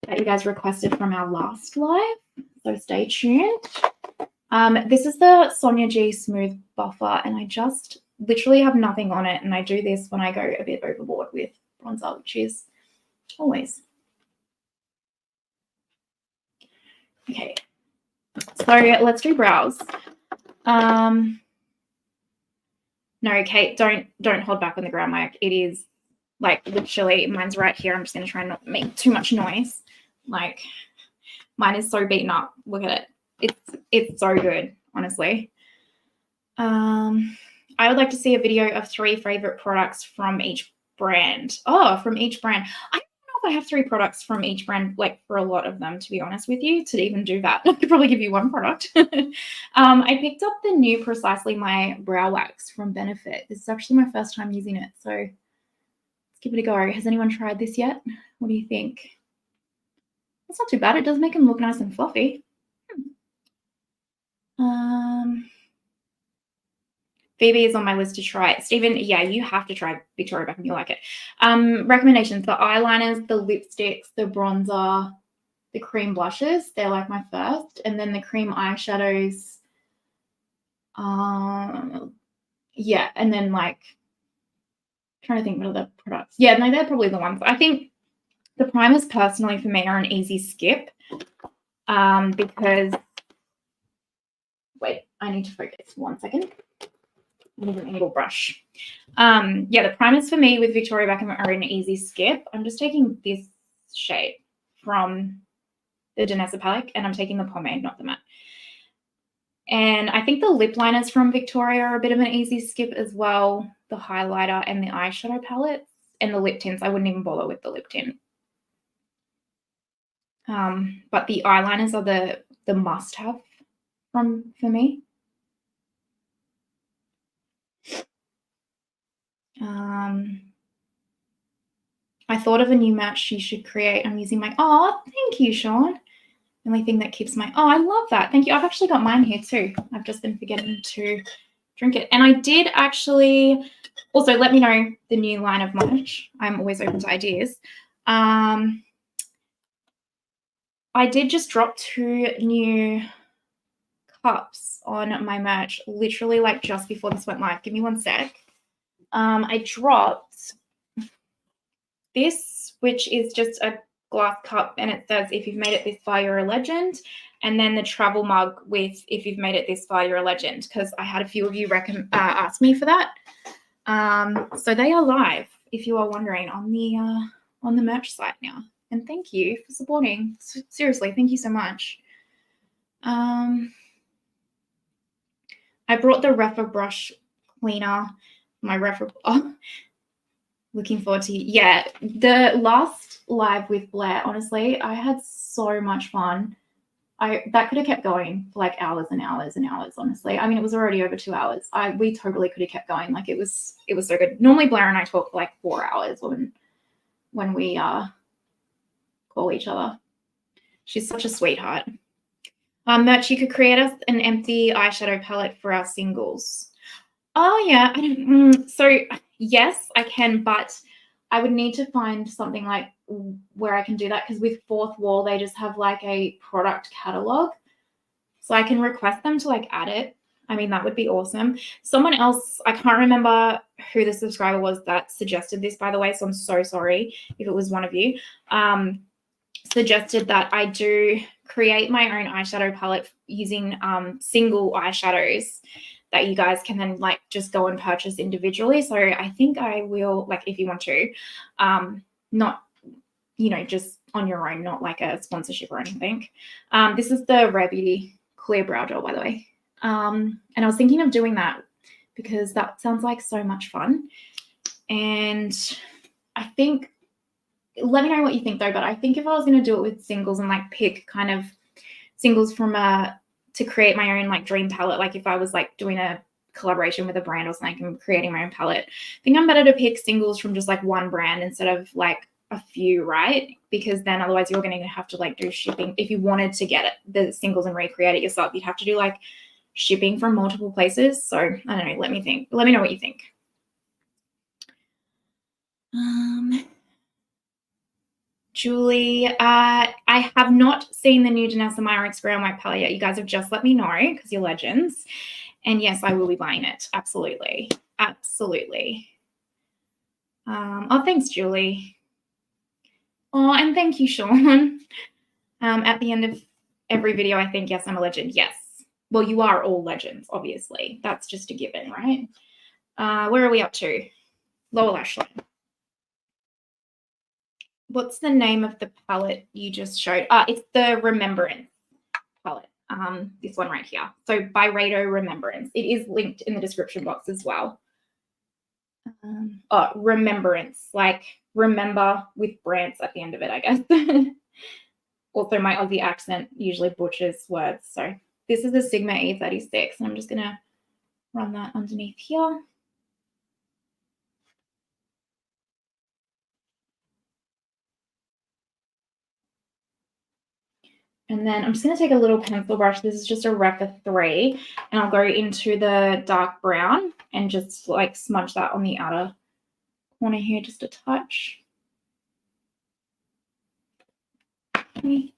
that you guys requested from our last live, so stay tuned. This is the Sonia G Smooth Buffer, and I just literally have nothing on it, and I do this when I go a bit overboard with bronzer, which is always. Okay, so let's do brows. No, Kate, don't hold back on the ground mic. It is like literally, mine's right here. I'm just going to try not to make too much noise. Like mine is so beaten up. Look at it. It's so good, honestly. I would like to see a video of 3 favorite products from each brand. Oh, from each brand. I don't know if I have 3 products from each brand, like for a lot of them, to be honest with you, to even do that. I could probably give you 1 product. I picked up the new Precisely My Brow Wax from Benefit. This is actually my first time using it, so let's give it a go. Has anyone tried this yet? What do you think? It's not too bad. It does make them look nice and fluffy. Phoebe is on my list to try. Stephen, yeah, you have to try Victoria Beckham. You'll like it. Recommendations: the eyeliners, the lipsticks, the bronzer, the cream blushes. They're like my first. And then the cream eyeshadows. Yeah, and then like, I'm trying to think what other products. Yeah, no, they're probably the ones. I think the primers personally for me are an easy skip. Because, wait, I need to focus 1 second. I need an angle brush. Yeah, the primers for me with Victoria Beckham are an easy skip. I'm just taking this shade from the Denona palette, and I'm taking the pomade, not the matte. And I think the lip liners from Victoria are a bit of an easy skip as well. The highlighter and the eyeshadow palettes and the lip tints. I wouldn't even bother with the lip tint. But the eyeliners are the must-have for me. I thought of a new match you should create. I'm using my, oh, thank you, Sean. The only thing that keeps my, oh, I love that. Thank you. I've actually got mine here too. I've just been forgetting to drink it. And I did actually, also let me know the new line of merch. I'm always open to ideas. I did just drop 2 new cups on my merch, literally like just before this went live. Give me 1 sec. I dropped this, which is just a glass cup, and it says, if you've made it this far, you're a legend. And then the travel mug with, if you've made it this far, you're a legend, because I had a few of you ask me for that. So they are live, if you are wondering, on the merch site now. And thank you for supporting. Seriously, thank you so much. I brought the Refa brush cleaner, my Refa. Oh, looking forward to, yeah, the last live with Blair. Honestly, I had so much fun. That could have kept going for like hours and hours and hours. Honestly, I mean, it was already over 2 hours. We totally could have kept going. Like it was so good. Normally, Blair and I talk for like 4 hours when we call each other. She's such a sweetheart. Merch, you could create us an empty eyeshadow palette for our singles. Oh yeah, so yes, I can, but I would need to find something like where I can do that, because with Fourth Wall they just have like a product catalog, so I can request them to like add it. I mean, that would be awesome. Someone else, I can't remember who the subscriber was that suggested this, by the way, so I'm so sorry if it was one of you, suggested that I do create my own eyeshadow palette using single eyeshadows that you guys can then like just go and purchase individually. So I think I will, like, if you want to, not, you know, just on your own, not like a sponsorship or anything. This is the Rare Beauty Clear Brow Gel, by the way. And I was thinking of doing that because that sounds like so much fun. And I think, let me know what you think though, but I think if I was going to do it with singles and like pick kind of singles from to create my own like dream palette, like if I was like doing a collaboration with a brand or something and creating my own palette, I think I'm better to pick singles from just like one brand instead of like a few, right? Because then otherwise you're going to have to like do shipping. If you wanted to get the singles and recreate it yourself, you'd have to do like shipping from multiple places. So I don't know, let me think. Let me know what you think. Julie, I have not seen the new Denona Myricks Grey and White palette yet. You guys have just let me know because you're legends. And yes, I will be buying it. Absolutely. Absolutely. Oh, thanks, Julie. Oh, and thank you, Sean. At the end of every video, I think, yes, I'm a legend. Yes. Well, you are all legends, obviously. That's just a given, right? Where are we up to? Lower lash line. What's the name of the palette you just showed? It's the Remembrance palette. This one right here. So Byredo Remembrance. It is linked in the description box as well. Remembrance, like remember with Brance at the end of it, I guess. Also, my Aussie accent usually butchers words. So this is a Sigma E36, and I'm just going to run that underneath here. And then I'm just going to take a little pencil brush. This is just a Refa 3, and I'll go into the dark brown and just like smudge that on the outer corner here, just a touch. Okay.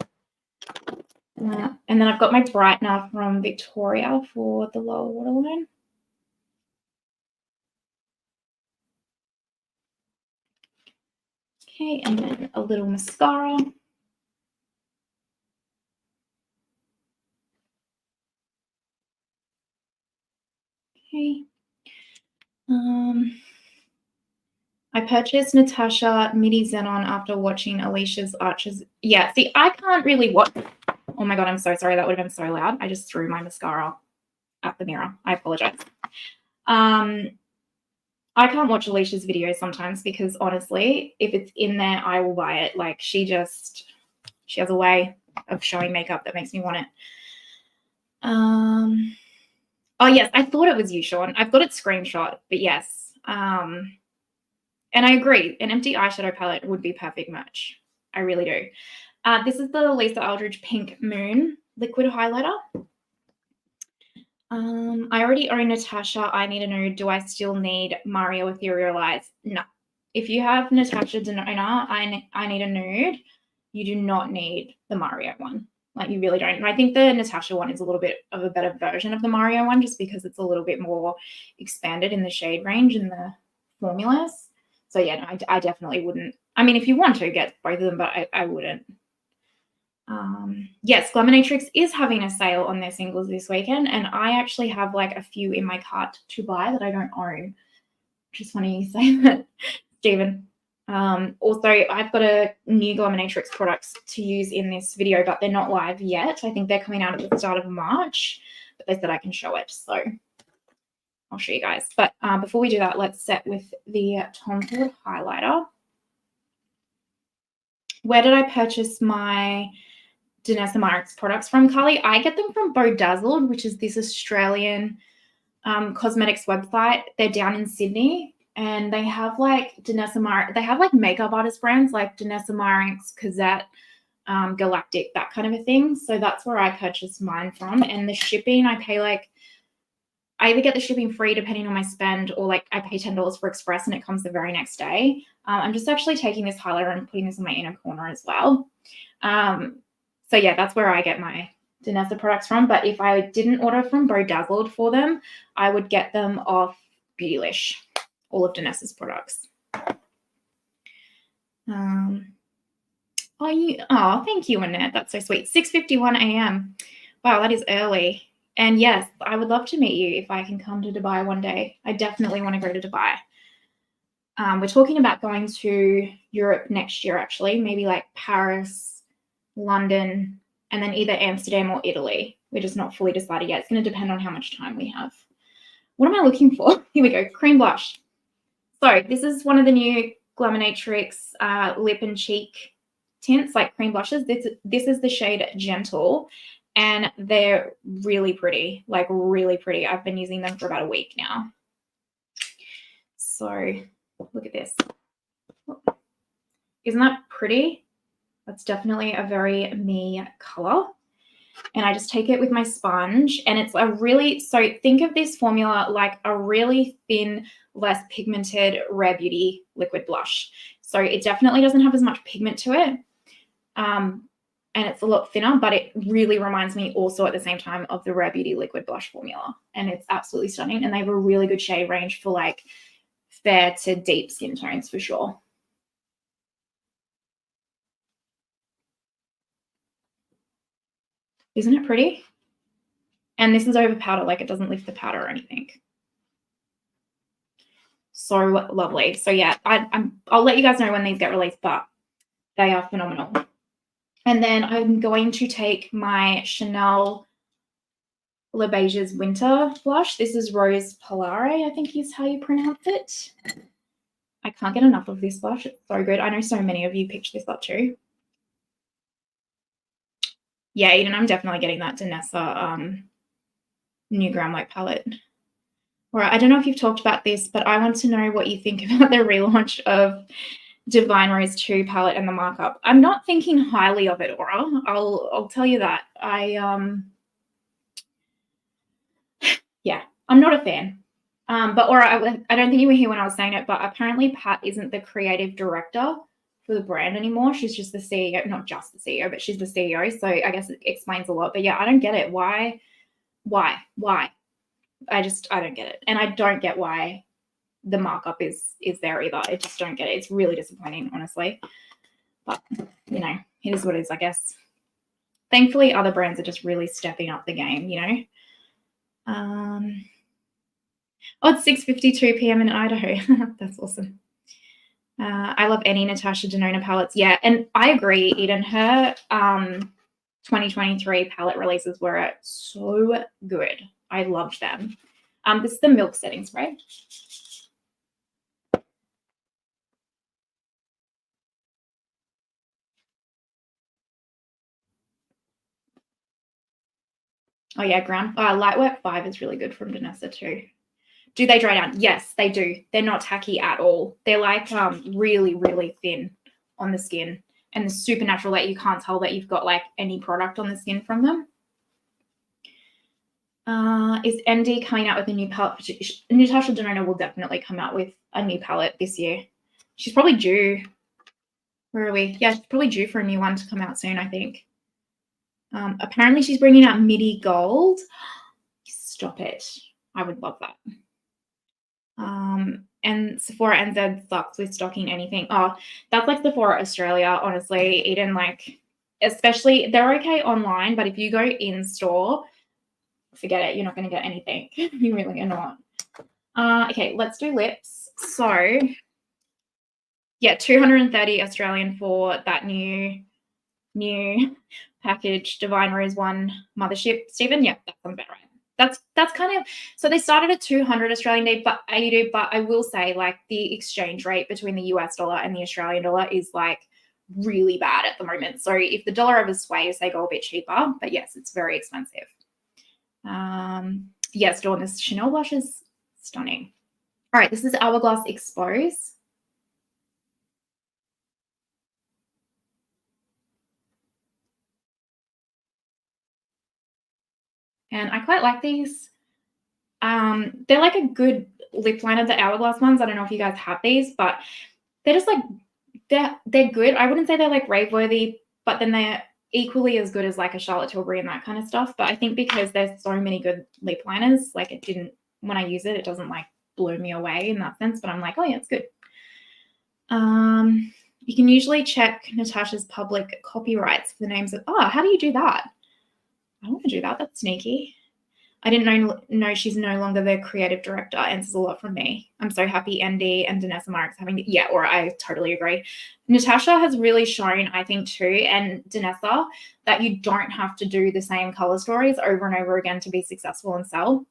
And then I've got my brightener from Victoria for the lower waterline. Okay, and then a little mascara. Okay. I purchased Natasha Midi Xenon after watching Alicia's Arches. Yeah, see, I can't really watch. Oh my God, I'm so sorry. That would have been so loud. I just threw my mascara at the mirror. I apologize. I can't watch Alicia's videos sometimes because honestly, if it's in there, I will buy it. Like she has a way of showing makeup that makes me want it. Oh yes, I thought it was you, Sean. I've got it screenshot, but yes. And I agree, an empty eyeshadow palette would be perfect match. I really do. This is the Lisa Aldridge Pink Moon liquid highlighter. I already own Natasha. I need a nude. Do I still need Mario Ethereal Eyes? No. If you have Natasha Denona, I need a nude. You do not need the Mario one. Like, you really don't. And I think the Natasha one is a little bit of a better version of the Mario one, just because it's a little bit more expanded in the shade range and the formulas. So yeah, no, I definitely wouldn't. I mean, if you want to, get both of them, but I wouldn't. Yes, Glaminatrix is having a sale on their singles this weekend, and I actually have like a few in my cart to buy that I don't own. Which is funny you say that, Stephen. Also, I've got a new Glaminatrix products to use in this video, but they're not live yet. I think they're coming out at the start of March, but they said I can show it, so I'll show you guys. But before we do that, let's set with the Tom Ford highlighter. Where did I purchase my Denona Marks products from, Carly? I get them from Bedazzled, which is this Australian cosmetics website. They're down in Sydney, and they have like they have like makeup artist brands like Denona Marks, Kajal, Galactic, that kind of a thing. So that's where I purchased mine from. And the shipping, I pay like, I either get the shipping free depending on my spend, or like I pay $10 for express and it comes the very next day. I'm just actually taking this highlighter and putting this in my inner corner as well. So yeah, that's where I get my Denona products from. But if I didn't order from Bedazzled for them, I would get them off Beautylish, all of Denona's products. Oh, thank you, Annette. That's so sweet. 6:51 a.m. Wow, that is early. And yes, I would love to meet you if I can come to Dubai one day. I definitely want to go to Dubai. We're talking about going to Europe next year, actually, maybe like Paris, London, and then either Amsterdam or Italy. We're just not fully decided yet. It's going to depend on how much time we have. What am I looking for? Here we go. Cream blush. So this is one of the new Glaminatrix lip and cheek tints, like cream blushes. This is the shade Gentle, and they're really pretty, like really pretty. I've been using them for about a week now. So look at this. Isn't that pretty? That's definitely a very me color. And I just take it with my sponge, and it's a really, so think of this formula like a really thin, less pigmented Rare Beauty liquid blush. So it definitely doesn't have as much pigment to it. And it's a lot thinner, but it really reminds me also at the same time of the Rare Beauty liquid blush formula. And it's absolutely stunning. And they have a really good shade range for like fair to deep skin tones for sure. Isn't it pretty? And this is over powder, like it doesn't lift the powder or anything. So lovely. So yeah, I'll let you guys know when these get released, but they are phenomenal. And then I'm going to take my Chanel Le Beige's Winter blush. This is Rose Polare, I think is how you pronounce it. I can't get enough of this blush. It's so good. I know so many of you picked this up too. Yeah, Eden, I'm definitely getting that Denona new Ground White palette. All right, I don't know if you've talked about this, but I want to know what you think about the relaunch of Divine Rose 2 palette and the markup. I'm not thinking highly of it, Aura. I'll tell you that. Yeah, I'm not a fan. But Aura, I don't think you were here when I was saying it, but apparently Pat isn't the creative director for the brand anymore. She's just the CEO, not just the CEO, but she's the CEO. So I guess it explains a lot. But yeah, I don't get it. Why? I don't get it. And I don't get why the markup is there either. I just don't get it. It's really disappointing, honestly. But, you know, it is what it is, I guess. Thankfully, other brands are just really stepping up the game, you know. Oh, it's 6:52 p.m. in Idaho. That's awesome. I love any Natasha Denona palettes. Yeah, and I agree, Eden. Her 2023 palette releases were so good. I loved them. This is the Milk Setting Spray. Oh, yeah, Lightwork 5 is really good from Denona too. Do they dry down? Yes, they do. They're not tacky at all. They're like really, really thin on the skin, and they're super natural that you can't tell that you've got like any product on the skin from them. Is MD coming out with a new palette? Natasha Denona will definitely come out with a new palette this year. She's probably due Where are we? Yeah, she's probably due for a new one to come out soon, I think. Apparently she's bringing out Midi Gold. Stop it. I would love that. And Sephora NZ sucks with stocking anything. Oh, that's like Sephora Australia, honestly. Eden, like, especially, they're okay online, but if you go in store, forget it. You're not going to get anything. You really are not. Okay, let's do lips. So, yeah, 230 Australian for that new package. Divine Rose 1 Mothership. Stephen, yeah, that sounds about right. That's kind of, so they started at 200 Australian day, but AUD, but I will say, like, the exchange rate between the US dollar and the Australian dollar is like really bad at the moment. So if the dollar ever sways, they go a bit cheaper, but yes, it's very expensive. Yes, Dawn, this Chanel blush is stunning. All right, this is Hourglass Expose. And I quite like these. They're like a good lip liner, the Hourglass ones. I don't know if you guys have these, but they're just like, they're good. I wouldn't say they're like rave worthy, but then they're equally as good as like a Charlotte Tilbury and that kind of stuff. But I think because there's so many good lip liners, like it didn't, when I use it, it doesn't like blow me away in that sense, but I'm like, oh yeah, it's good. You can usually check Natasha's public copyrights for the names of, oh, how do you do that? I want to do that. That's sneaky. I didn't know she's no longer the creative director. Answers a lot from me. I'm so happy Andy and Danessa Marks having, yeah, or I totally agree. Natasha has really shown, I think too, and Danessa, that you don't have to do the same color stories over and over again to be successful and sell.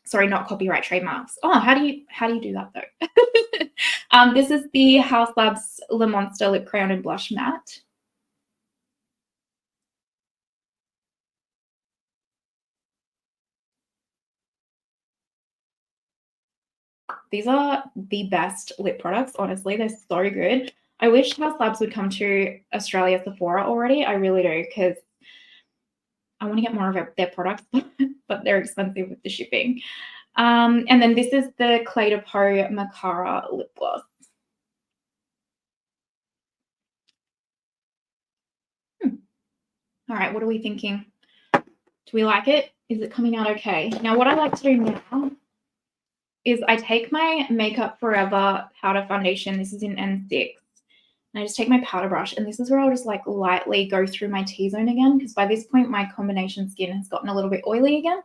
Sorry, not copyright trademarks. Oh, how do you do that though? This is the House Labs Le Monster Lip Crayon and Blush Matte. These are the best lip products, honestly. They're so good. I wish House Labs would come to Australia Sephora already. I really do, because I want to get more of their products, but they're expensive with the shipping. And then this is the Clé de Peau Mascara lip gloss. All right, what are we thinking? Do we like it? Is it coming out okay? Now, what I like to do now is I take my Makeup Forever powder foundation. This is in N6. And I just take my powder brush, and this is where I'll just like lightly go through my T-zone again, because by this point my combination skin has gotten a little bit oily again.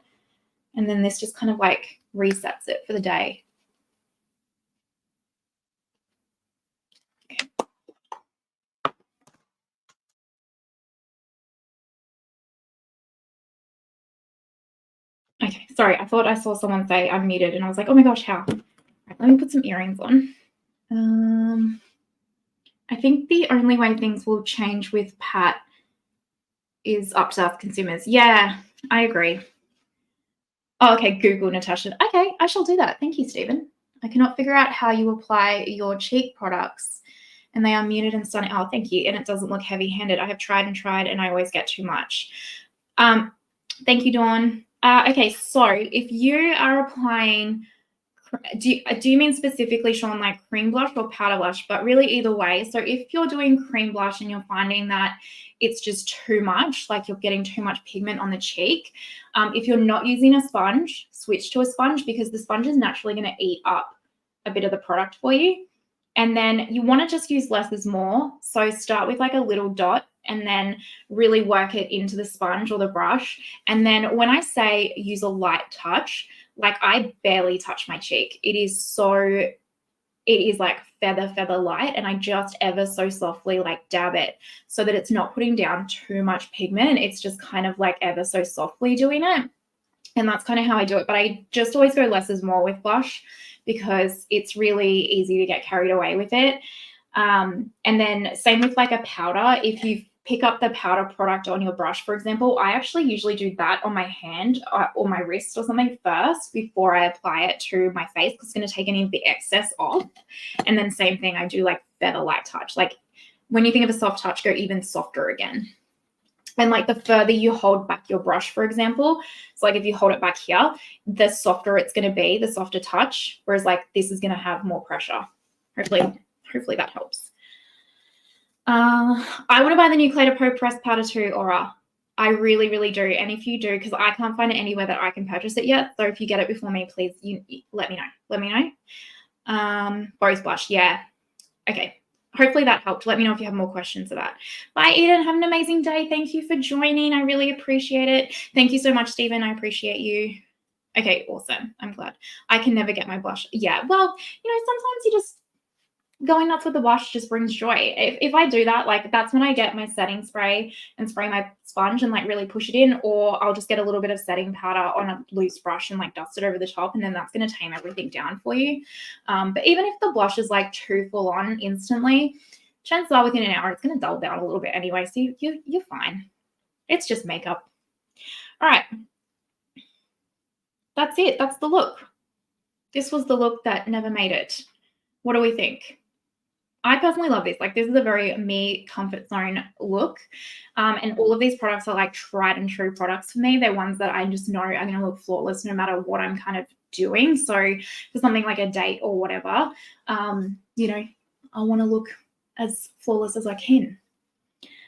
And then this just kind of like resets it for the day. Okay, sorry, I thought I saw someone say I'm muted, and I was like, oh my gosh, how? Right, let me put some earrings on. I think the only way things will change with Pat is up to us consumers. Yeah, I agree. Oh, okay, Google Natasha. Okay, I shall do that. Thank you, Stephen. I cannot figure out how you apply your cheek products, and they are muted and stunning. Oh, thank you. And it doesn't look heavy-handed. I have tried and tried, and I always get too much. Thank you, Dawn. Okay, so if you are applying, do you mean specifically, Sean, like cream blush or powder blush? But really either way. So if you're doing cream blush and you're finding that it's just too much, like you're getting too much pigment on the cheek, if you're not using a sponge, switch to a sponge, because the sponge is naturally going to eat up a bit of the product for you. And then you want to just use less is more. So start with like a little dot and then really work it into the sponge or the brush. And then when I say use a light touch, like I barely touch my cheek. It is like feather light, and I just ever so softly like dab it so that it's not putting down too much pigment. It's just kind of like ever so softly doing it. And that's kind of how I do it. But I just always go less is more with blush, because it's really easy to get carried away with it. And then same with like a powder. If you pick up the powder product on your brush, for example, I actually usually do that on my hand or my wrist or something first before I apply it to my face, because it's going to take any of the excess off. And then same thing, I do like feather light touch. Like when you think of a soft touch, go even softer again. And like the further you hold back your brush, for example, so like if you hold it back here, the softer it's going to be, the softer touch, whereas like this is going to have more pressure. Hopefully that helps. I want to buy the new Clé de Peau press powder too, Aura. I really, really do. And if you do, because I can't find it anywhere that I can purchase it yet. So if you get it before me, please, you let me know. Let me know. Rose blush, yeah. Okay. Hopefully that helped. Let me know if you have more questions of that. Bye, Eden. Have an amazing day. Thank you for joining. I really appreciate it. Thank you so much, Stephen. I appreciate you. Okay, awesome. I'm glad. I can never get my blush. Yeah, well, you know, sometimes you just going nuts with the blush just brings joy. If I do that, like that's when I get my setting spray and spray my sponge and like really push it in, or I'll just get a little bit of setting powder on a loose brush and like dust it over the top, and then that's going to tame everything down for you. But even if the blush is like too full on instantly, chances are within an hour it's going to dull down a little bit anyway, so you're fine. It's just makeup. All right. That's it. That's the look. This was the look that never made it. What do we think? I personally love this. Like, this is a very me comfort zone look. And all of these products are like tried and true products for me. They're ones that I just know are going to look flawless no matter what I'm kind of doing. So for something like a date or whatever, you know, I want to look as flawless as I can.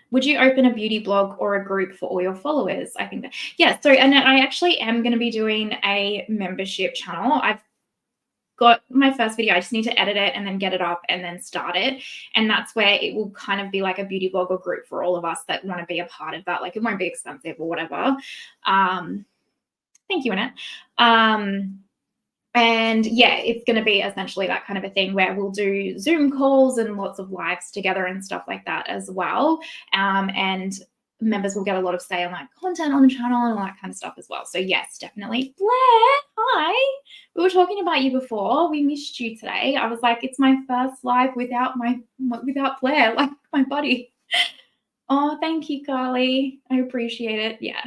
Would you open a beauty blog or a group for all your followers? I think that, yeah. So, and I actually am going to be doing a membership channel. I've got my first video. I just need to edit it and then get it up and then start it. And that's where it will kind of be like a beauty blogger group for all of us that want to be a part of that. Like, it won't be expensive or whatever. Thank you, Annette. And yeah, it's going to be essentially that kind of a thing where we'll do Zoom calls and lots of lives together and stuff like that as well. And members will get a lot of say on like content on the channel and all that kind of stuff as well. So yes, definitely. Blair, hi. We were talking about you before. We missed you today. I was like, it's my first live without Blair, like my buddy. Oh, thank you, Carly. I appreciate it. Yeah.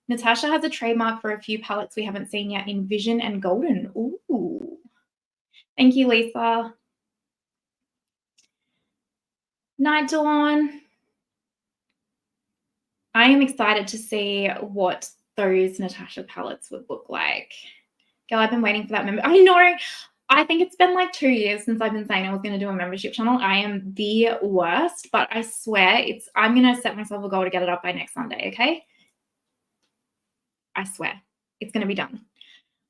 Natasha has a trademark for a few palettes we haven't seen yet in Vision and Golden. Ooh. Thank you, Lisa. Night Dawn. I am excited to see what those Natasha palettes would look like. Girl, I've been waiting for that member. I know. I think it's been like 2 years since I've been saying I was going to do a membership channel. I am the worst, but I swear I'm going to set myself a goal to get it up by next Sunday, okay? I swear it's going to be done.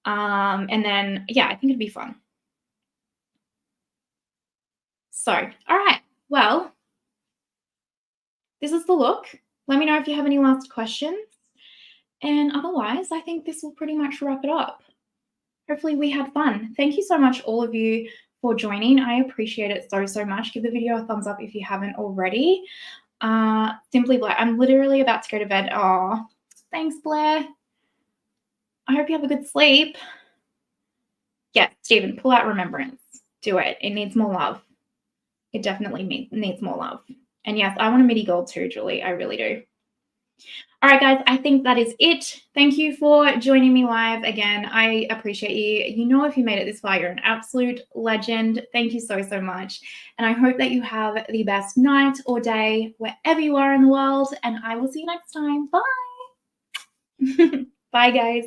And then, yeah, I think it'd be fun. So, all right. Well, this is the look. Let me know if you have any last questions. And otherwise, I think this will pretty much wrap it up. Hopefully we had fun. Thank you so much, all of you, for joining. I appreciate it so, so much. Give the video a thumbs up if you haven't already. Simply Blair. I'm literally about to go to bed. Oh, thanks, Blair. I hope you have a good sleep. Yeah, Stephen, pull out Remembrance. Do it. It needs more love. It definitely needs more love. And yes, I want a midi gold too, Julie. I really do. All right, guys, I think that is it. Thank you for joining me live again. I appreciate you. You know, if you made it this far, you're an absolute legend. Thank you so, so much. And I hope that you have the best night or day wherever you are in the world. And I will see you next time. Bye. Bye, guys.